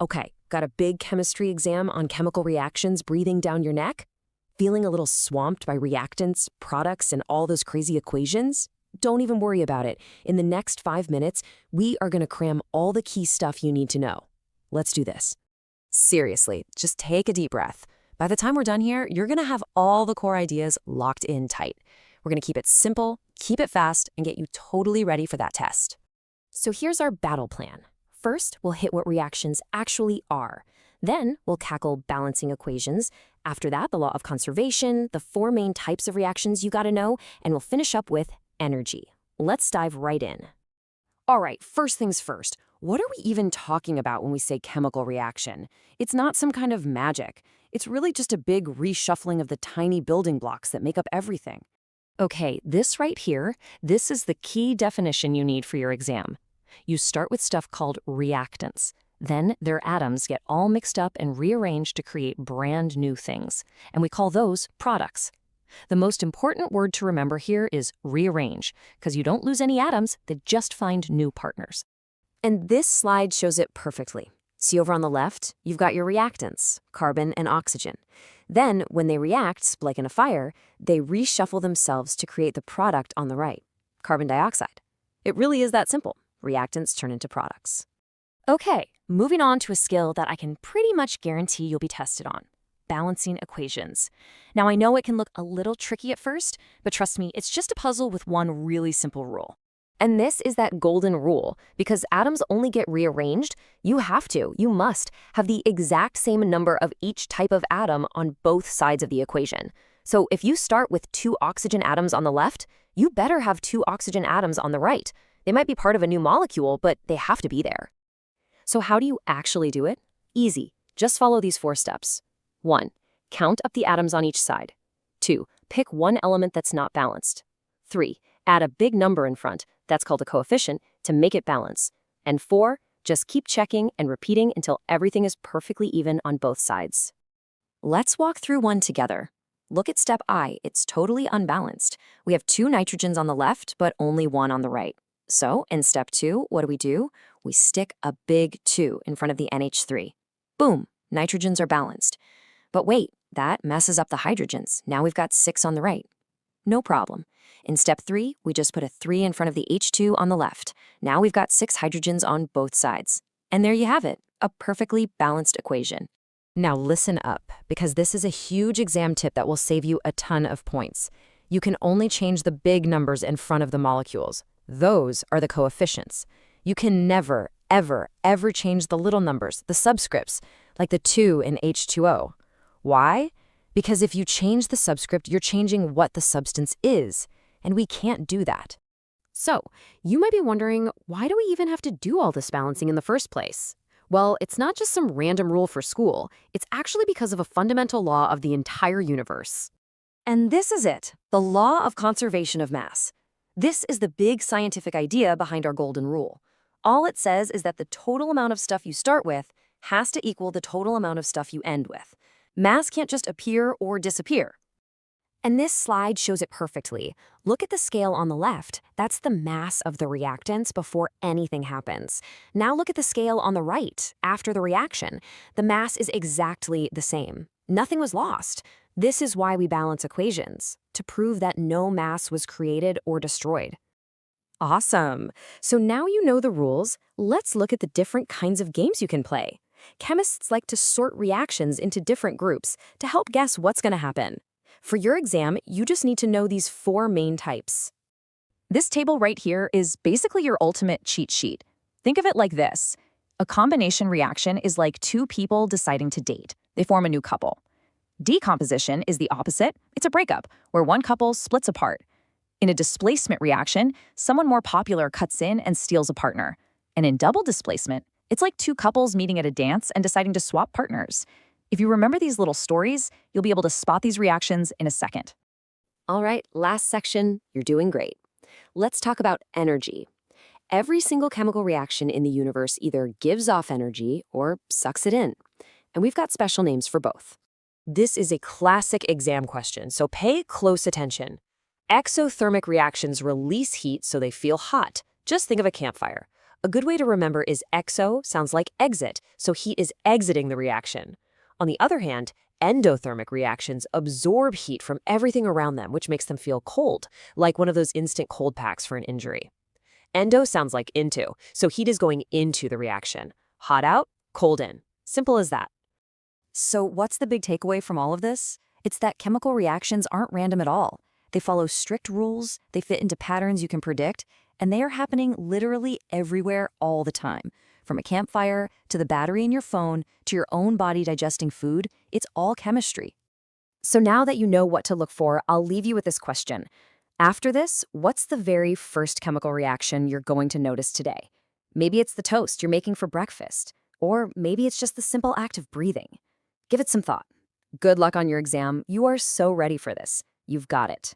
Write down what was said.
Okay, got a big chemistry exam on chemical reactions breathing down your neck? Feeling a little swamped by reactants, products, and all those crazy equations? Don't even worry about it. In the next 5 minutes, we are going to cram all the key stuff you need to know. Let's do this. Seriously, just take a deep breath. By the time we're done here, you're going to have all the core ideas locked in tight. We're going to keep it simple, keep it fast, and get you totally ready for that test. So here's our battle plan. First, we'll hit what reactions actually are. Then, we'll tackle balancing equations. After that, the law of conservation, the 4 main types of reactions you gotta know, and we'll finish up with energy. Let's dive right in. All right, first things first. What are we even talking about when we say chemical reaction? It's not some kind of magic. It's really just a big reshuffling of the tiny building blocks that make up everything. Okay, this right here, this is the key definition you need for your exam. You start with stuff called reactants. Then their atoms get all mixed up and rearranged to create brand new things, and we call those products. The most important word to remember here is rearrange, because you don't lose any atoms, they just find new partners. And this slide shows it perfectly. See over on the left, you've got your reactants, carbon and oxygen. Then, when they react, like in a fire, they reshuffle themselves to create the product on the right, carbon dioxide. It really is that simple. Reactants turn into products. Okay, moving on to a skill that I can pretty much guarantee you'll be tested on. Balancing equations. Now, I know it can look a little tricky at first, but trust me, it's just a puzzle with one really simple rule. And this is that golden rule. Because atoms only get rearranged, you must have the exact same number of each type of atom on both sides of the equation. So if you start with 2 oxygen atoms on the left, you better have 2 oxygen atoms on the right. They might be part of a new molecule, but they have to be there. So how do you actually do it? Easy. Just follow these 4 steps. 1. Count up the atoms on each side. 2. Pick one element that's not balanced. 3. Add a big number in front, that's called a coefficient, to make it balance. And 4. Just keep checking and repeating until everything is perfectly even on both sides. Let's walk through one together. Look at step I. It's totally unbalanced. We have 2 nitrogens on the left, but only 1 on the right. So, in step 2, what do? We stick a big 2 in front of the NH3. Boom, nitrogens are balanced. But wait, that messes up the hydrogens. Now we've got 6 on the right. No problem. In step 3, we just put a 3 in front of the H2 on the left. Now we've got 6 hydrogens on both sides. And there you have it, a perfectly balanced equation. Now listen up, because this is a huge exam tip that will save you a ton of points. You can only change the big numbers in front of the molecules. Those are the coefficients. You can never, ever change the little numbers, the subscripts, like the 2 in H2O. Why? Because if you change the subscript, you're changing what the substance is, and we can't do that. So, you might be wondering, why do we even have to do all this balancing in the first place? Well, it's not just some random rule for school. It's actually because of a fundamental law of the entire universe. And this is it, the law of conservation of mass. This is the big scientific idea behind our golden rule. All it says is that the total amount of stuff you start with has to equal the total amount of stuff you end with. Mass can't just appear or disappear. And this slide shows it perfectly. Look at the scale on the left. That's the mass of the reactants before anything happens. Now look at the scale on the right, after the reaction. The mass is exactly the same. Nothing was lost. This is why we balance equations, to prove that no mass was created or destroyed. Awesome! So now you know the rules, let's look at the different kinds of games you can play. Chemists like to sort reactions into different groups to help guess what's going to happen. For your exam, you just need to know these 4 main types. This table right here is basically your ultimate cheat sheet. Think of it like this. A combination reaction is like 2 people deciding to date. They form a new couple. Decomposition is the opposite. It's a breakup, where one couple splits apart. In a displacement reaction, someone more popular cuts in and steals a partner. And in double displacement, it's like 2 couples meeting at a dance and deciding to swap partners. If you remember these little stories, you'll be able to spot these reactions in a second. All right, last section, you're doing great. Let's talk about energy. Every single chemical reaction in the universe either gives off energy or sucks it in. And we've got special names for both. This is a classic exam question, so pay close attention. Exothermic reactions release heat so they feel hot. Just think of a campfire. A good way to remember is exo sounds like exit, so heat is exiting the reaction. On the other hand, endothermic reactions absorb heat from everything around them, which makes them feel cold, like one of those instant cold packs for an injury. Endo sounds like into, so heat is going into the reaction. Hot out, cold in. Simple as that. So what's the big takeaway from all of this? It's that chemical reactions aren't random at all. They follow strict rules, they fit into patterns you can predict, and they are happening literally everywhere all the time. From a campfire, to the battery in your phone, to your own body digesting food, it's all chemistry. So now that you know what to look for, I'll leave you with this question. After this, what's the very first chemical reaction you're going to notice today? Maybe it's the toast you're making for breakfast, or maybe it's just the simple act of breathing. Give it some thought. Good luck on your exam. You are so ready for this. You've got it.